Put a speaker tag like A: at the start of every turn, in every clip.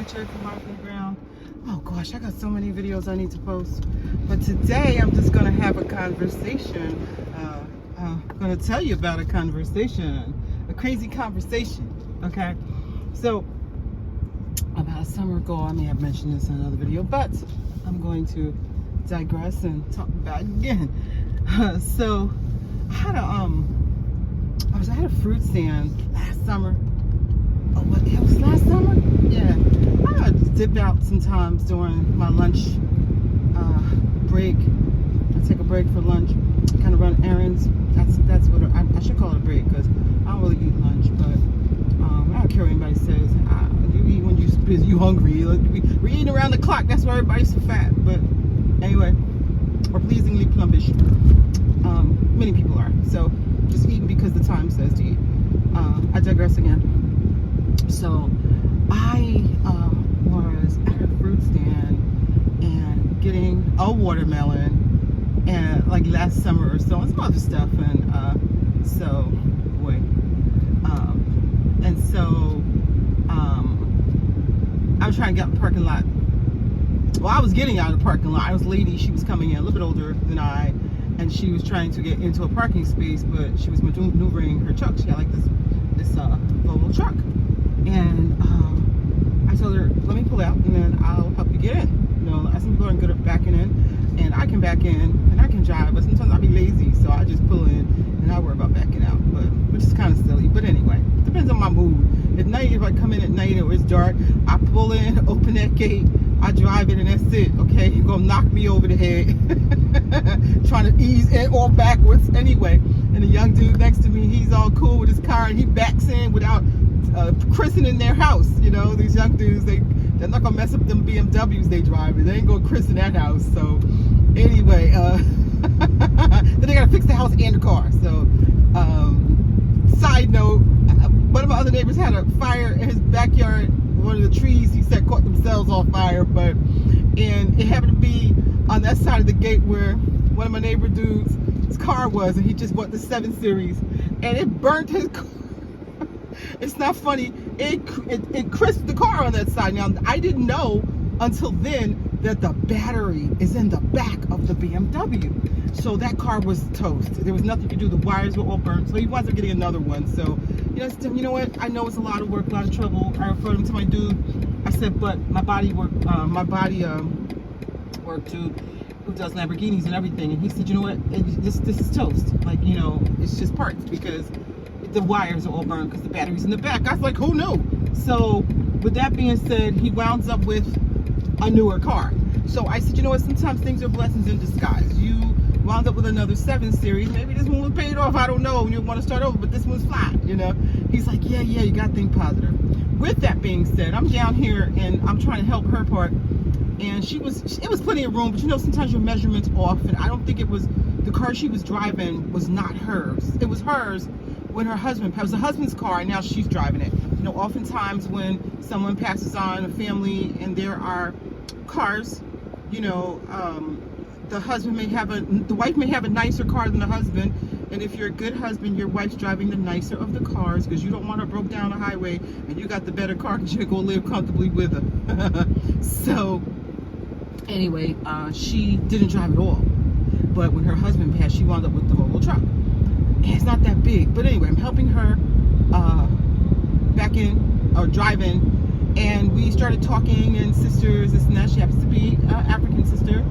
A: Check for Life in the Ground. Oh gosh, I got so many videos I need to post. But today I'm just gonna have a conversation. I'm gonna tell you about a conversation, a crazy conversation. Okay, so about a summer ago, I may have mentioned this in another video, but I'm going to digress and talk about it again. So I had I had a fruit stand last summer. Oh, what? It was last summer? Yeah. I would dip out sometimes during my lunch break. I take a break for lunch, kind of run errands. That's what I should call it a break, because I don't really eat lunch. But I don't care what anybody says. You eat when you're busy, you hungry. We're eating around the clock. That's why everybody's so fat. But anyway, or pleasingly plumpish. Many people are. So just eating because the time says to eat. I digress again. So I was at a fruit stand and getting a watermelon, and like last summer or so, and some other stuff, and I was trying to get out of the parking lot. Well, I was getting out of the parking lot. I was a lady, she was coming in a little bit older than I, and she was trying to get into a parking space, but she was maneuvering her truck. She had like this Volvo truck. And I told her, let me pull out and then I'll help you get in. You know, some people aren't good at backing in, and I can back in and I can drive, but sometimes I'll be lazy, so I just pull in and I worry about backing out, but which is kind of silly. But anyway, depends on my mood. At night, if I come in at night or it's dark, I pull in, open that gate, I drive it, and that's it. Okay, you're gonna knock me over the head trying to ease in or backwards anyway. And the young dude next to me, he's all cool with his car, and he backs in without christening their house. You know, these young dudes, they're not gonna mess up them BMWs they drive. They ain't gonna christen that house. So anyway, then they gotta fix the house and the car. So side note, one of my other neighbors had a fire in his backyard. One of the trees, he said, caught themselves on fire, and it happened to be on that side of the gate where one of my neighbor dudes' his car was, and he just bought the 7 Series, and it burnt his car. It's not funny. It crisped the car on that side. Now, I didn't know until then that the battery is in the back of the BMW. So that car was toast. There was nothing to do. The wires were all burnt. So he wasn't getting another one. So, you know what? I know it's a lot of work, a lot of trouble. I referred him to my dude. I said, but my body work dude who does Lamborghinis and everything. And he said, you know what? This is toast. Like, you know, it's just parts because the wires are all burned because the battery's in the back. I was like, who knew? So with that being said, he wound up with a newer car. So I said, you know what, sometimes things are blessings in disguise. You wound up with another 7 Series. Maybe this one was paid off, I don't know, and you want to start over, but this one's flat, you know. He's like, yeah, you got to think positive. With that being said, I'm down here and I'm trying to help her park, and it was plenty of room, but you know, sometimes your measurements off, and I don't think it was, the car she was driving was not hers. It was hers when her husband, it was the husband's car, and now she's driving it. You know, oftentimes when someone passes on, a family, and there are cars, you know, the wife may have a nicer car than the husband, and if you're a good husband, your wife's driving the nicer of the cars because you don't want her broke down the highway, and you got the better car because you're gonna live comfortably with her. So anyway, she didn't drive at all, but when her husband passed, she wound up with the Volvo truck. And it's not that big, but anyway, I'm helping her back in or drive in, and we started talking, and sisters, this and that. She happens to be an African sister,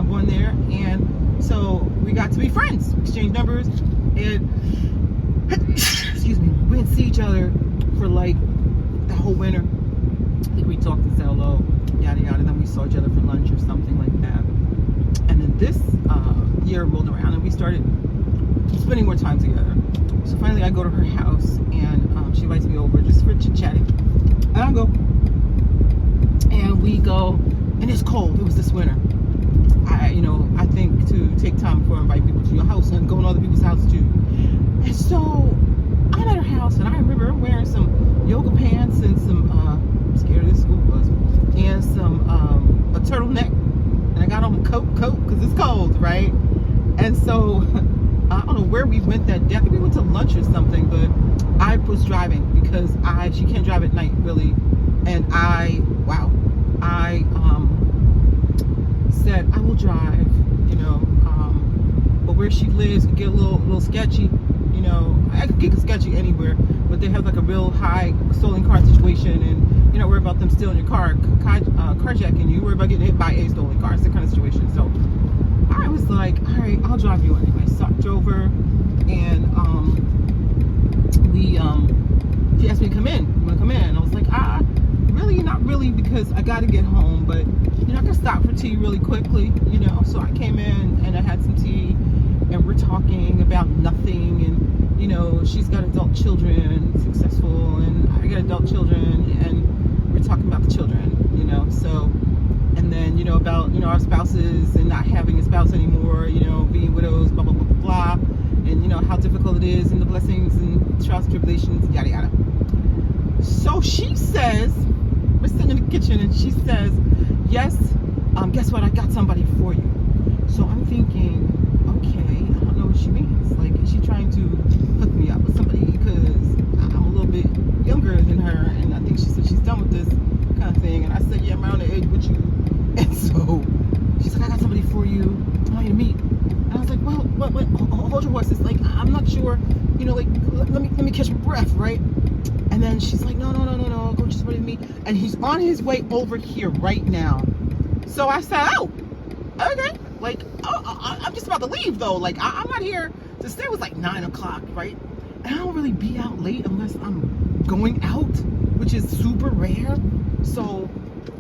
A: born there, and so we got to be friends, exchange numbers, and excuse me, we didn't see each other for like the whole winter. I think we talked and said hello, yada yada, and then we saw each other for lunch or something like that. And then this year rolled around, and we started spending more time together. So finally I go to her house, and she invites me over just for chit-chatting, and I go, and we go, and it's cold. It was this winter. I think to take time before I invite people to your house and go to other people's houses too. And so I'm at her house, and I remember her wearing some yoga pants and some I'm scared of this school bus, and some a turtleneck, and I got on a coat because it's cold, right? And so I don't know where we went that day. I think we went to lunch or something, but I was driving because she can't drive at night really, and I wow. I said I will drive, you know, but where she lives could get a little sketchy. You know, I could get sketchy anywhere, but they have like a real high stolen car situation, and you're not worried about them stealing your car, carjacking you. You worry about getting hit by a stolen car. It's that kind of situation. So I was like, all right, I'll drive you anyway. So I drove her, and she asked me to come in. You want to come in? And I was like, really, not really, because I got to get home, but you know, I can stop for tea really quickly, you know. So I came in and I had some tea, and we're talking about nothing, and you know, she's got adult children, successful, and I got adult children, and we're talking about the children, you know. So, and then, you know, about, you know, our spouses and not having a spouse anymore, you know, being widows, blah blah blah blah blah, and you know how difficult it is, and the blessings and trials and tribulations, yada yada. So she says, we're sitting in the kitchen, and she says, yes, guess what, I got somebody for you. So I'm thinking, okay, I don't know what she means. Like, is she trying to hook me up with somebody? Because I'm a little bit younger than her, and I think she said she's done with this kind of thing. And I said, yeah, I'm around the age with you. And so she's like, I got somebody for you. I want you to meet. And I was like, well, what, hold your horses. Like, I'm not sure, you know, like, let me catch my breath, right? And then she's like, no, go just somebody to meet. And he's on his way over here right now. So I said, oh, okay. Like, I'm just about to leave though. Like, I'm not here to stay. It was like 9 o'clock, right? And I don't really be out late unless I'm going out, which is super rare. So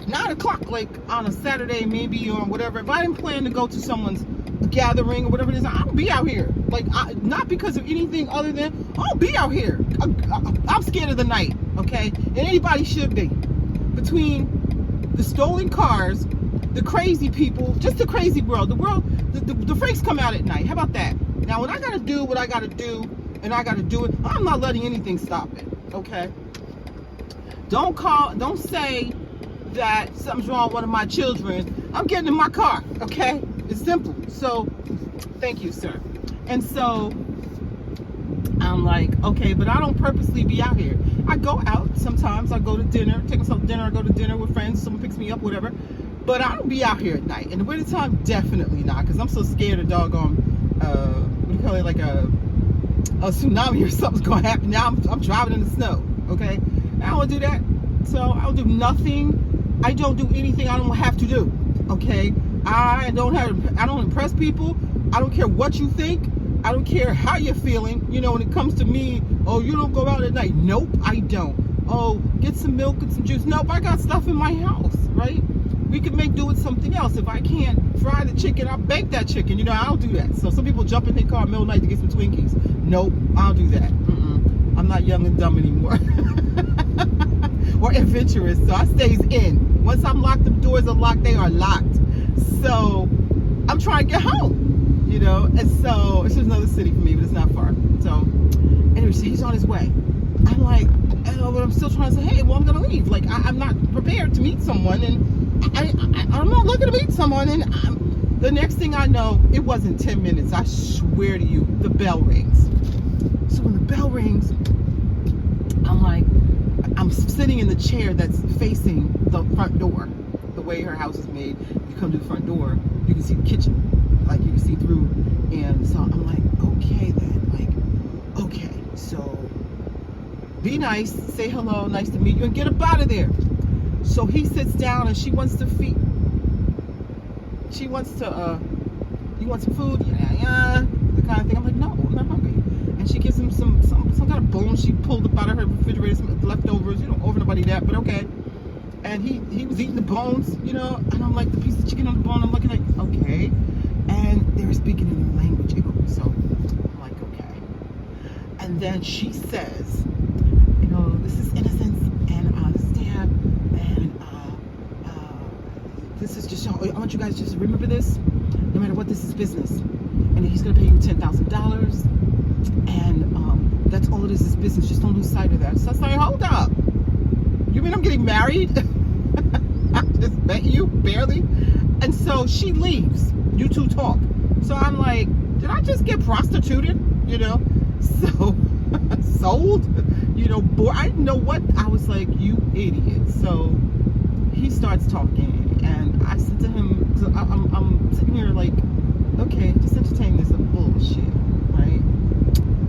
A: 9 o'clock, like on a Saturday maybe, or whatever, if I didn't plan to go to someone's gathering or whatever it is, I'll be out here. Like, not because of anything other than I'll be out here. I'm scared of the night, okay? And anybody should be. Between the stolen cars, the crazy people, just the crazy world, the freaks come out at night. How about that? Now, when I gotta do what I gotta do, and I gotta do it, I'm not letting anything stop it, okay? Don't say that something's wrong with one of my children. I'm getting in my car, okay? It's simple. So, thank you, sir. And so, I'm like, okay, but I don't purposely be out here. I go out sometimes. I go to dinner, take myself to dinner. I go to dinner with friends. Someone picks me up, whatever. But I don't be out here at night. In the wintertime, definitely not, because I'm so scared of doggone, what do you call it, like a tsunami or something's going to happen. Now I'm driving in the snow, okay? I don't want to do that. So I don't do nothing. I don't do anything I don't have to do, okay? I don't impress people. I don't care what you think. I don't care how you're feeling. You know, when it comes to me, oh, you don't go out at night. Nope, I don't. Oh, get some milk, get some juice. Nope, I got stuff in my house, right? We could make do with something else. If I can't fry the chicken, I'll bake that chicken. You know, I don't do that. So some people jump in their car in the middle of the night to get some Twinkies. Nope, I'll do that. I'm not young and dumb anymore. Or adventurous, so I stays in. Once I'm locked, the doors are locked, they are locked. So I'm trying to get home, you know. And so it's just another city for me, but it's not far. So anyway, so he's on his way. I'm like, but I'm still trying to say, hey, well, I'm gonna leave. Like, I'm not prepared to meet someone, and I'm not looking to meet someone. And the next thing I know, it wasn't 10 minutes. I swear to you, the bell rings. So when the bell rings, I'm like, I'm sitting in the chair that's facing the front door. The way her house is made, you come to the front door, you can see the kitchen, like you can see through. And so I'm like, okay then, like, okay, so be nice, say hello, nice to meet you, and get up out of there. So he sits down, and you want some food? Yeah, the kind of thing. I'm like, no, I'm not hungry. And she gives him some kind of bone she pulled up out of her refrigerator, some leftovers. You don't offer nobody that, but okay. And he was eating the bones, you know, and I'm like, the piece of chicken on the bone. I'm looking like, okay. And they were speaking in the language, so I'm like, okay. And then she says, you know, this is innocence, and this is dad, and this is just, I want you guys to just remember this. No matter what, this is business, and he's gonna pay you $10,000, and that's all it is business. Just don't lose sight of that. So I was like, hold up, you mean I'm getting married? I just met you barely. And so she leaves. You two talk. So I'm like, did I just get prostituted? You know, so sold. You know, boy, I didn't know what. I was like, you idiot. So he starts talking, and I said to him, so I'm sitting here like, okay, just entertain this bullshit, right?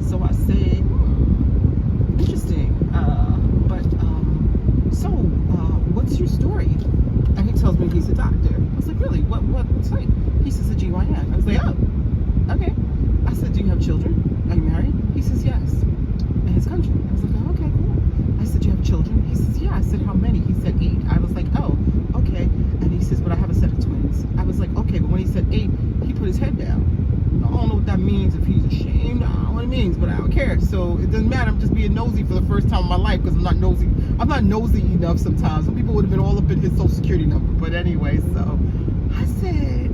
A: So I say, interesting, what's your story? And he tells me he's a doctor. I was like, really? What's like? He says a GYN. I was like, oh, okay. I said, do you have children? Are you married? He says, yes. In his country. I was like, oh, okay, cool. I said, do you have children? He says, yeah. I said, how many? He said 8. I was like, oh, okay. And he says, but I have a set of twins. I was like, okay, but when he said 8, he put his head down. I don't know what that means, if he's ashamed, I don't know what it means, but I don't care. So it doesn't matter. I'm just being nosy for the first time in my life because I'm not nosy enough sometimes. Some people would have been all up in his social security number. But anyway, so I said,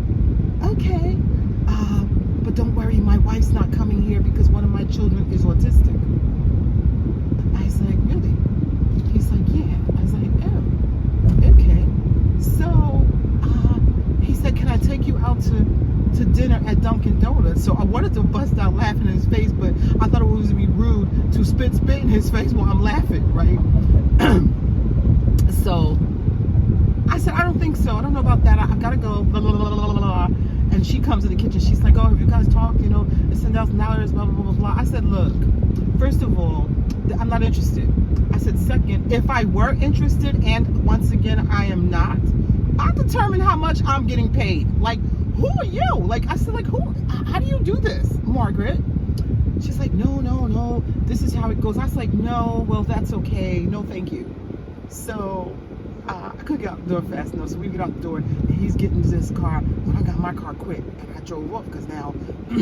A: okay, but don't worry, my wife's not coming here because one of my children is autistic. I was like, really? He's like, yeah. I was like, oh, okay. So he said, can I take you out to dinner at Dunkin' Donuts? So I wanted to bust out laughing in his face, but I thought it was going to be rude to spit in his face while I'm laughing, right? So I said, I don't think so. I don't know about that. I've got to go, blah, blah, blah, blah, blah. And she comes in the kitchen. She's like, oh, have you guys talked? You know, it's $10,000, blah, blah, blah, blah. I said, look, first of all, I'm not interested. I said, second, if I were interested, and once again, I am not, I'll determine how much I'm getting paid. Like, who are you? Like, I said, like, how do you do this, Margaret? She's like, no, this is how it goes. I was like, no, well, that's okay. No, thank you. So I couldn't get out the door fast enough, so we get out the door, and he's getting into his car. Well, I got my car quick, and I drove off, because now, I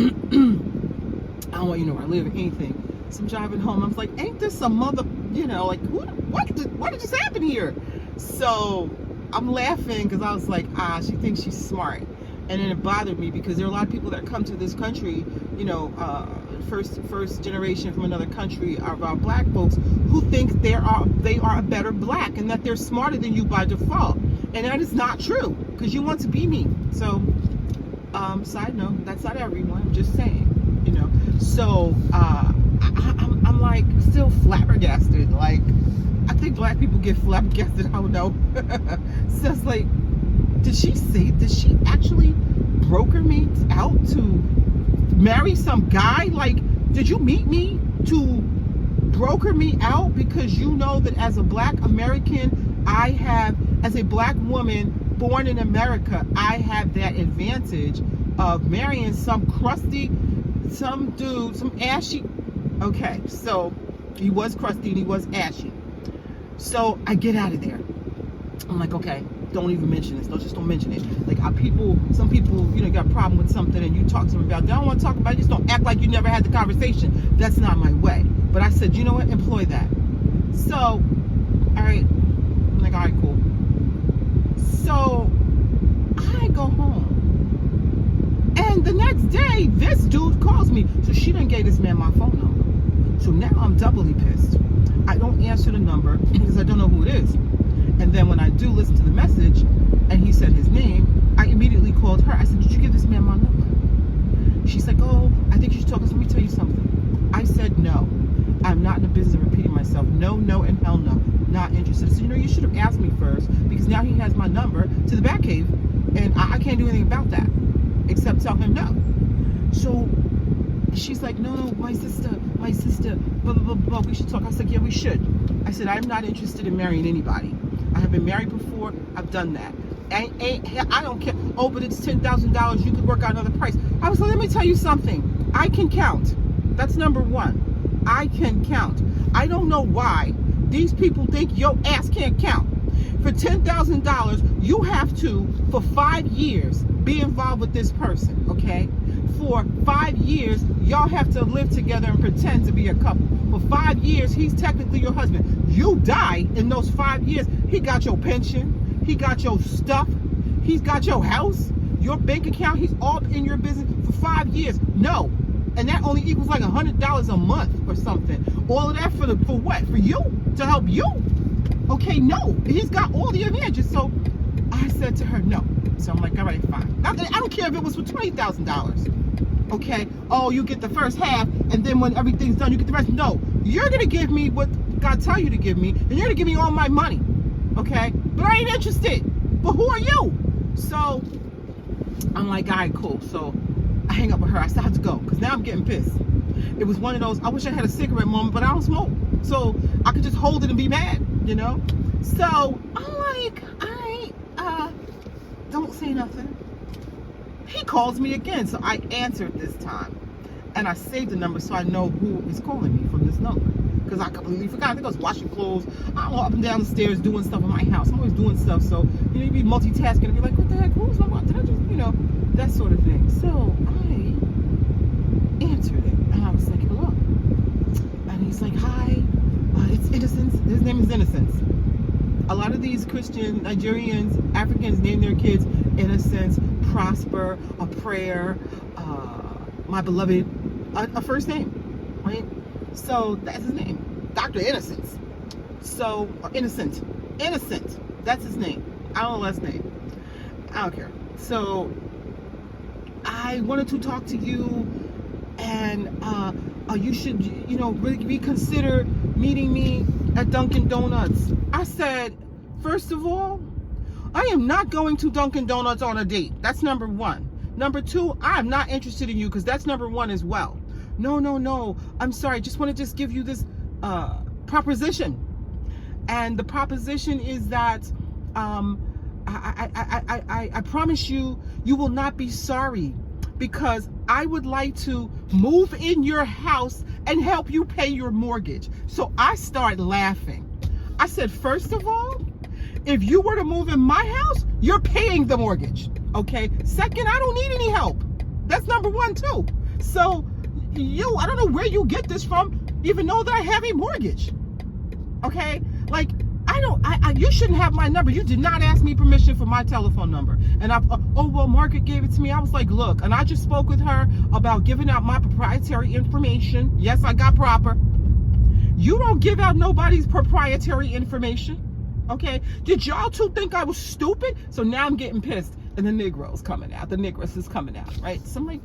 A: don't want you to know where I live or anything. So I'm driving home, I was like, ain't this a mother, like, what did just happen here? So I'm laughing, because I was like, she thinks she's smart. And then it bothered me, because there are a lot of people that come to this country, first generation from another country, of our black folks, who think they are a better black, and that they're smarter than you by default. And that is not true, because you want to be me. So, side note, that's not everyone, I'm just saying, So, I'm like, still flabbergasted. Like, I think black people get flabbergasted, I don't know. So it's like, did she actually broker me out to marry some guy? Like, did you meet me to broker me out? Because you know that as a black American, as a black woman born in America, I have that advantage of marrying some dude, some ashy. Okay, so he was crusty and he was ashy. So I get out of there. I'm like, okay, don't even mention this. Don't mention it. Like, some people, got a problem with something, and you talk to them about it. They don't want to talk about it. Just don't act like you never had the conversation. That's not my way. But I said, you know what? Employ that. So, all right. I'm like, all right, cool. So I go home, and the next day, this dude calls me. So she done gave this man my phone number. So now I'm doubly pissed. I don't answer the number because I don't know who it is. And then when I do listen to the message, and he said his name, I immediately called her. I said, did you give this man my number? She's like, oh, I think you should talk. Let me tell you something. I said, no, I'm not in the business of repeating myself. No, and hell no. Not interested. So, you should have asked me first, because now he has my number to the Batcave, and I can't do anything about that except tell him no. So she's like, no, my sister, blah, blah, blah, blah, we should talk. I said, yeah, we should. I said, I'm not interested in marrying anybody. I have been married before. I've done that. I don't care. Oh, but it's $10,000. You could work out another price. I was like, let me tell you something. I can count. That's number one. I can count. I don't know why these people think your ass can't count. For $10,000, you have to, for 5 years, be involved with this person, okay? For 5 years, y'all have to live together and pretend to be a couple. For 5 years, he's technically your husband. You die in those 5 years. He got your pension. He got your stuff. He's got your house, your bank account. He's all in your business for 5 years. No. And that only equals like $100 a month or something. All of that for what? For you? To help you? Okay, no. He's got all the advantages. So I said to her, no. So I'm like, all right, fine. I don't care if it was for $20,000. Okay? Oh, you get the first half, and then when everything's done, you get the rest. No. You're going to give me what God tell you to give me, and you're going to give me all my money. Okay? But I ain't interested. But who are you? So I'm like, all right, cool. So I hang up with her. I still have to go because now I'm getting pissed. It was one of those, I wish I had a cigarette moment, but I don't smoke. So I could just hold it and be mad, you know? So I'm like, don't say nothing. He calls me again. So I answered this time. And I saved the number so I know who is calling me from this number. Because I completely forgot. I think I was washing clothes. I'm up and down the stairs doing stuff in my house. I'm always doing stuff. So, you know, you be multitasking and be like, what the heck? Who's my Did I just, you know, that sort of thing. So I answered it. And I was like, hello. And he's like, hi. It's Innocence. His name is Innocence. A lot of these Christian Nigerians, Africans name their kids Innocence, Prosper, a prayer, my beloved, a first name, right? So that's his name, Dr. Innocence. So, or Innocent, that's his name. I don't know the last name. I don't care. So I wanted to talk to you, and you should, you know, reconsider meeting me at Dunkin' Donuts. I said, first of all, I am not going to Dunkin' Donuts on a date. That's number one. Number two, I'm not interested in you because that's number one as well. No. I'm sorry. I just want to just give you this proposition. And the proposition is that I promise you, you will not be sorry, because I would like to move in your house and help you pay your mortgage. So I started laughing. I said, first of all, if you were to move in my house, you're paying the mortgage. Okay. Second, I don't need any help. That's number one too. So I don't know where you get this from, even though that I have a mortgage. Okay. Like, you shouldn't have my number. You did not ask me permission for my telephone number. And well, Margaret gave it to me. I was like, look, and I just spoke with her about giving out my proprietary information. Yes, I got proper. You don't give out nobody's proprietary information. Okay? Did y'all two think I was stupid? So now I'm getting pissed. And the Negro's coming out. The Negress is coming out, right? So I'm like,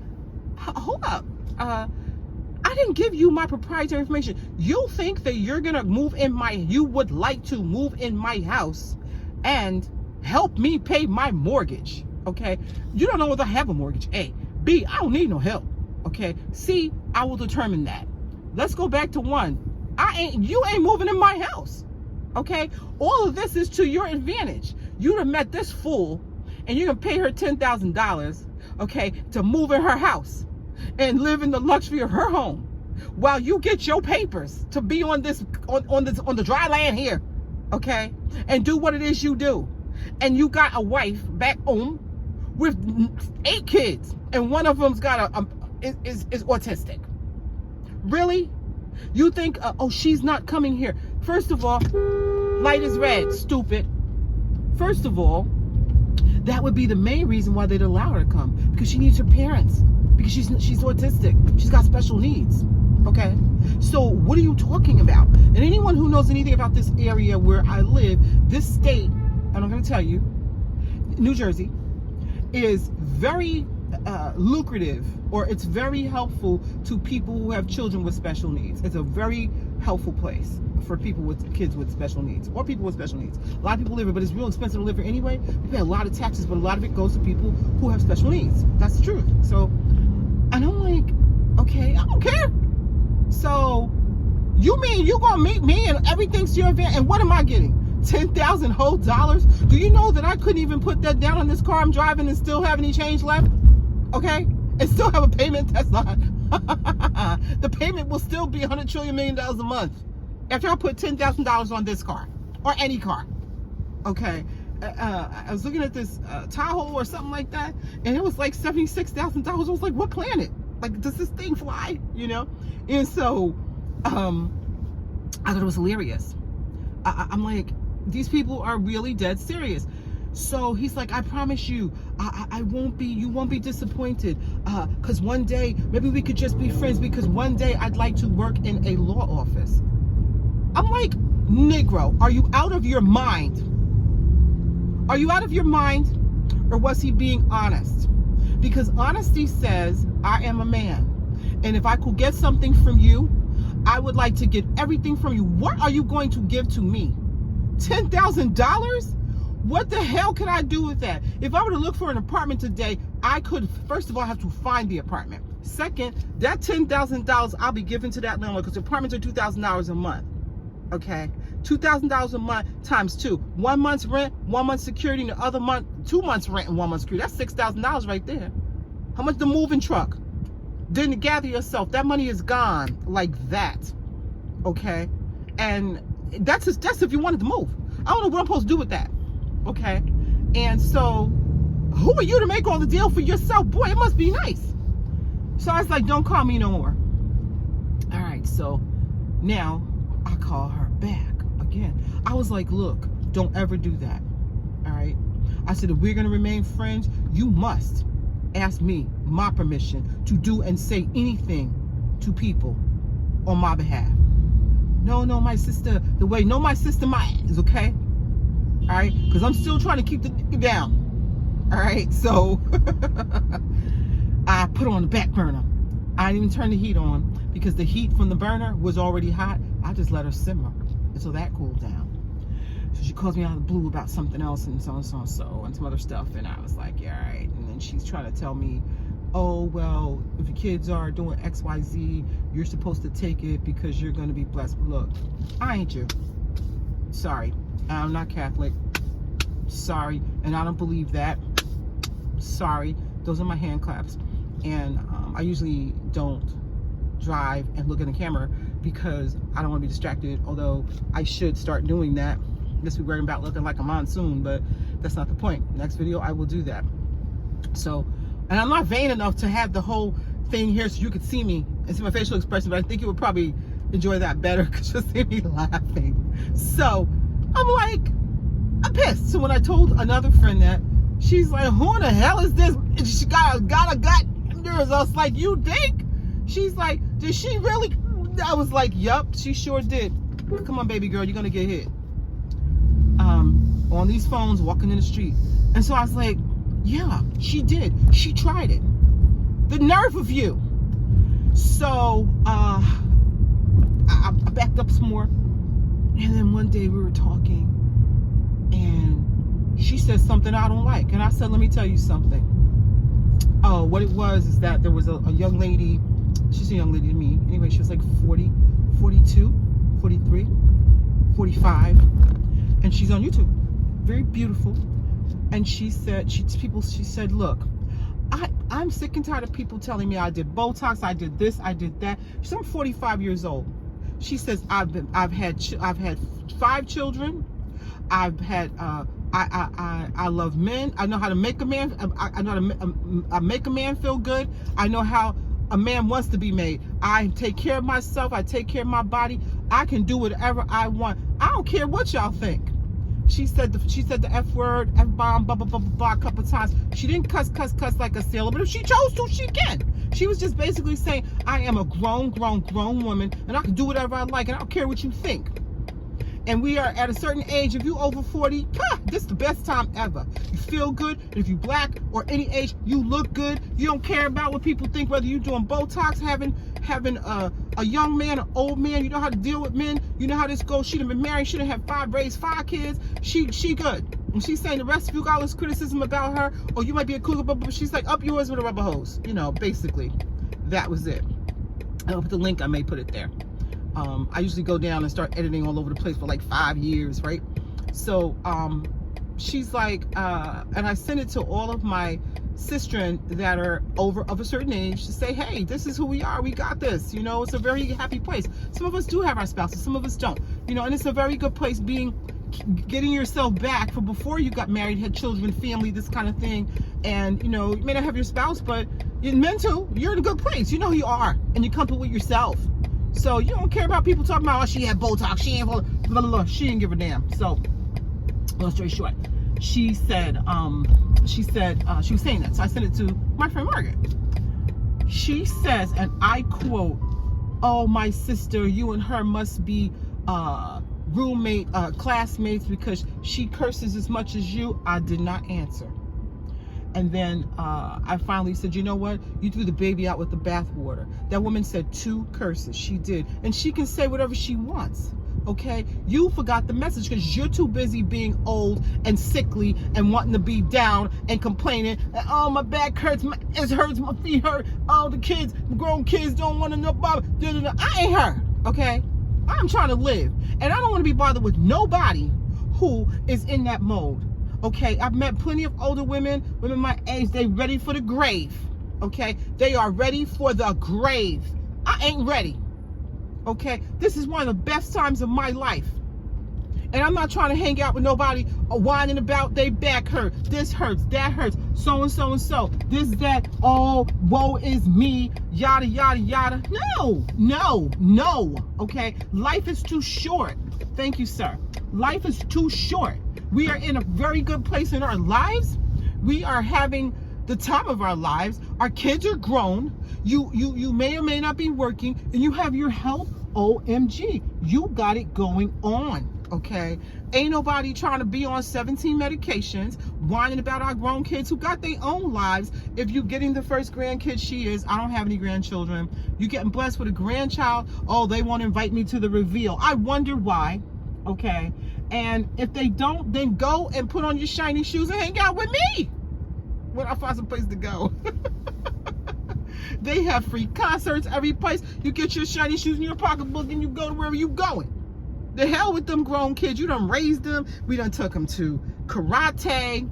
A: hold up. I didn't give you my proprietary information. You think that you would like to move in my house and help me pay my mortgage. Okay? You don't know whether I have a mortgage. A. B, I don't need no help. Okay? C, I will determine that. Let's go back to one. You ain't moving in my house. Okay? All of this is to your advantage. You'd have met this fool and you're gonna pay her $10,000, okay, to move in her house and live in the luxury of her home while you get your papers to be on the dry land here, okay, and do what it is you do. And you got a wife back home with 8 kids, and one of them's got is autistic. Really? You think, oh, she's not coming here? First of all, light is red, stupid. First of all, that would be the main reason why they'd allow her to come, because she needs her parents, because she's autistic. She's got special needs. Okay? So what are you talking about? And anyone who knows anything about this area where I live, this state, and I'm going to tell you, New Jersey, is very lucrative, or it's very helpful to people who have children with special needs. It's a very helpful place for people with kids with special needs, or people with special needs. A lot of people live here, but it's real expensive to live here anyway. We pay a lot of taxes, but a lot of it goes to people who have special needs. That's the truth. So, and I'm like, okay, I don't care. So, you mean you gonna meet me and everything's to your advantage? And what am I getting? $10,000 whole dollars? Do you know that I couldn't even put that down on this car I'm driving and still have any change left? Okay? And still have a payment that's not. The payment will still be $100 trillion million a month after I put $10,000 on this car or any car. Okay? I was looking at this Tahoe or something like that, and it was like $76,000. I was like, what planet? Like, does this thing fly? You know? And so, I thought it was hilarious. I'm like, these people are really dead serious. So he's like, I promise you, you won't be disappointed. Because one day, maybe we could just be friends, because one day I'd like to work in a law office. I'm like, Negro, are you out of your mind? Are you out of your mind? Or was he being honest? Because honesty says, I am a man. And if I could get something from you, I would like to get everything from you. What are you going to give to me $10,000? What the hell could I do with that? If I were to look for an apartment today, I could, first of all, have to find the apartment. Second, that $10,000 I'll be giving to that landlord, because apartments are $2,000 a month. Okay, $2,000 a month times 2. 1 month's rent, 1 month's security, and the other month, 2 months rent and 1 month's security. That's $6,000 right there. How much the moving truck? Didn't gather yourself. That money is gone like that. Okay, and that's if you wanted to move. I don't know what I'm supposed to do with that. Okay, and so who are you to make all the deal for yourself? Boy, it must be nice. So I was like, don't call me no more. All right, so now I call her back again. I was like, look, don't ever do that. All right, I said, if we're gonna remain friends, you must ask me my permission to do and say anything to people on my behalf. No, my sister, my sister, my ass, okay? All right, because I'm still trying to keep the nigga down. All right, so I put it on the back burner. I didn't even turn the heat on because the heat from the burner was already hot. I just let her simmer until that cooled down. So she calls me out of the blue about something else and so and some other stuff, and I was like, yeah, all right. And then she's trying to tell me, oh, well, if your kids are doing XYZ, you're supposed to take it because you're going to be blessed. Look, I ain't you. Sorry. I'm not Catholic. Sorry. And I don't believe that. Sorry. Those are my hand claps. And I usually don't drive and look in the camera because I don't want to be distracted, although I should start doing that. Just be worrying about looking like a monsoon, but that's not the point. Next video, I will do that. So, and I'm not vain enough to have the whole thing here so you could see me and see my facial expression, but I think you would probably enjoy that better because you'll see me laughing. So I'm like, I'm pissed. So when I told another friend that, she's like, who in the hell is this? And she got a gut. I was like, you think? She's like, did she really? I was like, yup, she sure did. Come on, baby girl, you're gonna get hit. On these phones, walking in the street. And so I was like, yeah, she did. She tried it. The nerve of you. So I backed up some more. And then one day we were talking and she said something I don't like. And I said, let me tell you something. Oh, what it was is that there was a young lady. She's a young lady to me. Anyway, she was like 40, 42, 43, 45. And she's on YouTube. Very beautiful. And she said, she said, look, I'm sick and tired of people telling me I did Botox, I did this, I did that. She said, I'm 45 years old. She says, I've had 5 children. I've had, I love men. I know how to make a man, I know how to make a man feel good. I know how a man wants to be made. I take care of myself. I take care of my body. I can do whatever I want. I don't care what y'all think. She said the F word, F-bomb, blah, blah, blah, blah, blah, a couple times. She didn't cuss like a sailor, but if she chose to, she can. She was just basically saying, I am a grown woman, and I can do whatever I like, and I don't care what you think. And we are at a certain age. If you over 40, this is the best time ever. You feel good. And if you black or any age, you look good. You don't care about what people think, whether you're doing Botox, having a young man, an old man. You know how to deal with men. You know how this goes. She done been married. She done had raised 5 kids. She good. And she's saying the rest of you got all this criticism about her, or you might be a cougar, but she's like, up yours with a rubber hose. You know, basically, that was it. I'll put the link. I may put it there. I usually go down and start editing all over the place for like 5 years, right? So she's like, and I send it to all of my sistren that are over of a certain age to say, hey, this is who we are. We got this. You know, it's a very happy place. Some of us do have our spouses. Some of us don't. You know, and it's a very good place getting yourself back from before you got married, had children, family, this kind of thing. And, you know, you may not have your spouse, but in mental, you're in a good place. You know who you are, and you're comfortable with yourself. So you don't care about people talking about, oh, she had Botox, she ain't blah, blah, blah. She didn't give a damn. So, long story short, she said, she was saying that. So I sent it to my friend Margaret. She says, and I quote, oh, my sister, you and her must be classmates because she curses as much as you. I did not answer. And then I finally said, you know what? You threw the baby out with the bathwater. That woman said 2 curses. She did. And she can say whatever she wants. Okay, you forgot the message because you're too busy being old and sickly and wanting to be down and complaining. Oh, my back hurts, it hurts, my feet hurt. Oh, the grown kids don't want to know about it. I ain't her. Okay, I'm trying to live, and I don't want to be bothered with nobody who is in that mode. Okay, I've met plenty of older women my age. They ready for the grave. Okay, they are ready for the grave. I ain't ready. Okay, this is one of the best times of my life, and I'm not trying to hang out with nobody whining about they back hurt, this hurts, that hurts, so and so and so, this, that, oh, woe is me, yada yada yada. No. Okay, life is too short. Thank you, sir. Life is too short. We are in a very good place in our lives. We are having the time of our lives. Our kids are grown. You may or may not be working, and you have your health. OMG, you got it going on. Okay, ain't nobody trying to be on 17 medications, whining about our grown kids who got their own lives. If you're getting the first grandkid, she is. I don't have any grandchildren. You getting blessed with a grandchild. Oh, they won't invite me to the reveal. I wonder why. Okay, and if they don't, then go and put on your shiny shoes and hang out with me when I find some place to go. They have free concerts every place. You get your shiny shoes in your pocketbook and you go to wherever you going. The hell with them grown kids. You done raised them. We done took them to karate.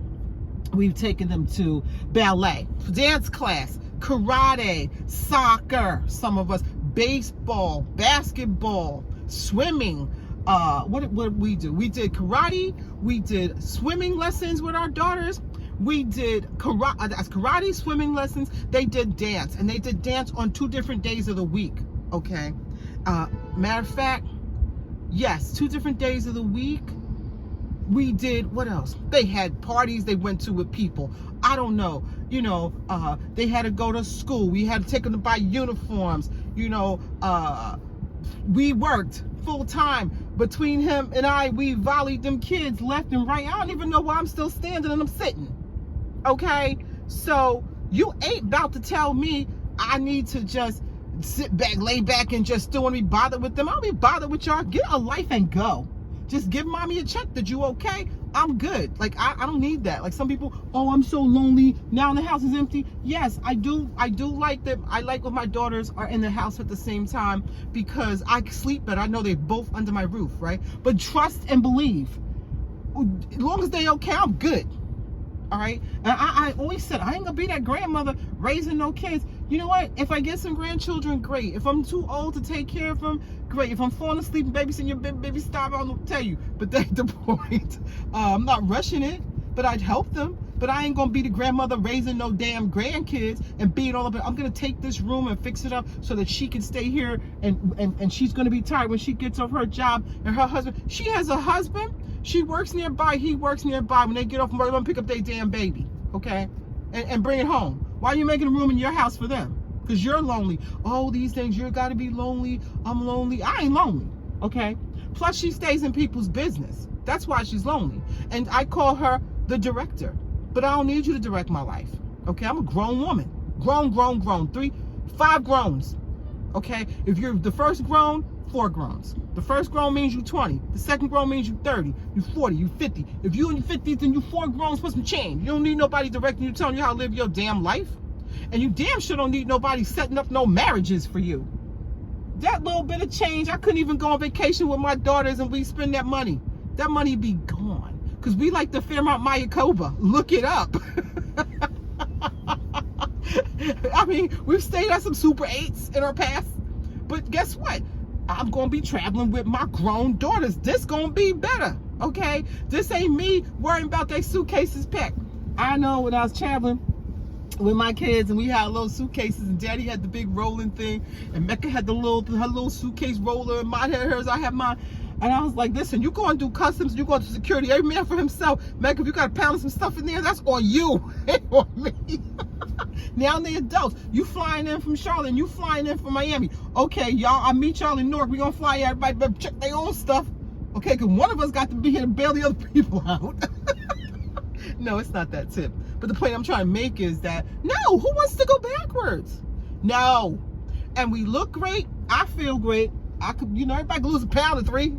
A: We've taken them to ballet, dance class, karate, soccer, some of us, baseball, basketball, swimming. What did we do? We did karate. We did swimming lessons with our daughters. We did karate, swimming lessons. They did dance, and they did dance on 2 different days of the week. Okay. Matter of fact, yes, 2 different days of the week. We did, what else? They had parties they went to with people. I don't know. You know, they had to go to school. We had to take them to buy uniforms. You know, we worked full time. Between him and I, we volleyed them kids left and right. I don't even know why I'm still standing and I'm sitting. Okay, so you ain't about to tell me I need to just sit back, lay back, and just don't want to be bothered with them. I don't be bothered with y'all. Get a life and go. Just give mommy a check that you okay. I'm good. Like I don't need that. Like some people, oh, I'm so lonely now. The house is empty. Yes, I do like that. I like when my daughters are in the house at the same time because I sleep better. I know they're both under my roof, right? But trust and believe. As long as they okay, I'm good. All right, and I always said I ain't gonna be that grandmother raising no kids. You know what? If I get some grandchildren, great. If I'm too old to take care of them, great. If I'm falling asleep and babysitting your baby, stop. I'll tell you. But that's the point. I'm not rushing it, but I'd help them. But I ain't gonna be the grandmother raising no damn grandkids and being all of it. I'm gonna take this room and fix it up so that she can stay here, and she's gonna be tired when she gets off her job. And her husband, she has a husband. She works nearby, he works nearby. When they get off from work, they're gonna pick up their damn baby, okay? And bring it home. Why are you making a room in your house for them? Because you're lonely. Oh, these things, you gotta be lonely. I'm lonely. I ain't lonely, okay? Plus, she stays in people's business. That's why she's lonely. And I call her the director. But I don't need you to direct my life, okay? I'm a grown woman. Grown. 5 growns, okay? If you're the first grown, 4 growns. The first grown means you 20. The second grown means you 30. You 40. You 50. If you in your 50s, then you 4 growns with some change. You don't need nobody directing you, telling you how to live your damn life. And you damn sure don't need nobody setting up no marriages for you. That little bit of change, I couldn't even go on vacation with my daughters and we spend that money. That money be gone. Because we like the Fairmont Mayakoba. Look it up. I mean, we've stayed at some Super 8s in our past. But guess what? I'm going to be traveling with my grown daughters. This going to be better, okay? This ain't me worrying about their suitcases packed. I know when I was traveling with my kids and we had little suitcases and Daddy had the big rolling thing and Mecca had her little suitcase roller and mine had hers, I had mine. And I was like, listen, you going to do customs, you going to security, every man for himself. Mecca, if you got to pound some stuff in there, that's on you, ain't on me. Now they're adults. You flying in from Charlotte and you flying in from Miami. Okay, y'all, I'll meet y'all in Newark. We're going to fly everybody, but check their own stuff. Okay, because one of us got to be here to bail the other people out. No, it's not that tip. But the point I'm trying to make is that, no, who wants to go backwards? No. And we look great. I feel great. I could, everybody could lose a pound or 3,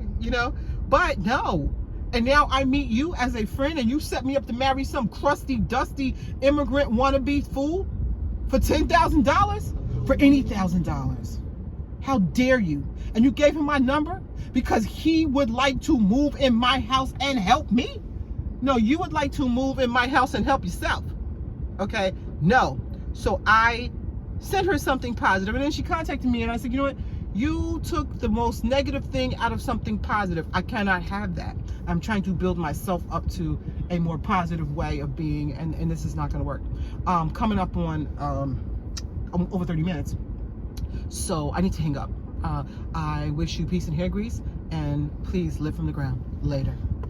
A: but no. And now I meet you as a friend and you set me up to marry some crusty, dusty immigrant wannabe fool for $10,000? For any $1,000. How dare you? And you gave him my number because he would like to move in my house and help me? No, you would like to move in my house and help yourself. Okay? No. So I sent her something positive, and then she contacted me and I said, you know what? You took the most negative thing out of something positive. I cannot have that. I'm trying to build myself up to a more positive way of being, and this is not going to work. Coming up on over 30 minutes. So I need to hang up. I wish you peace and hair grease, and please live from the ground. Later.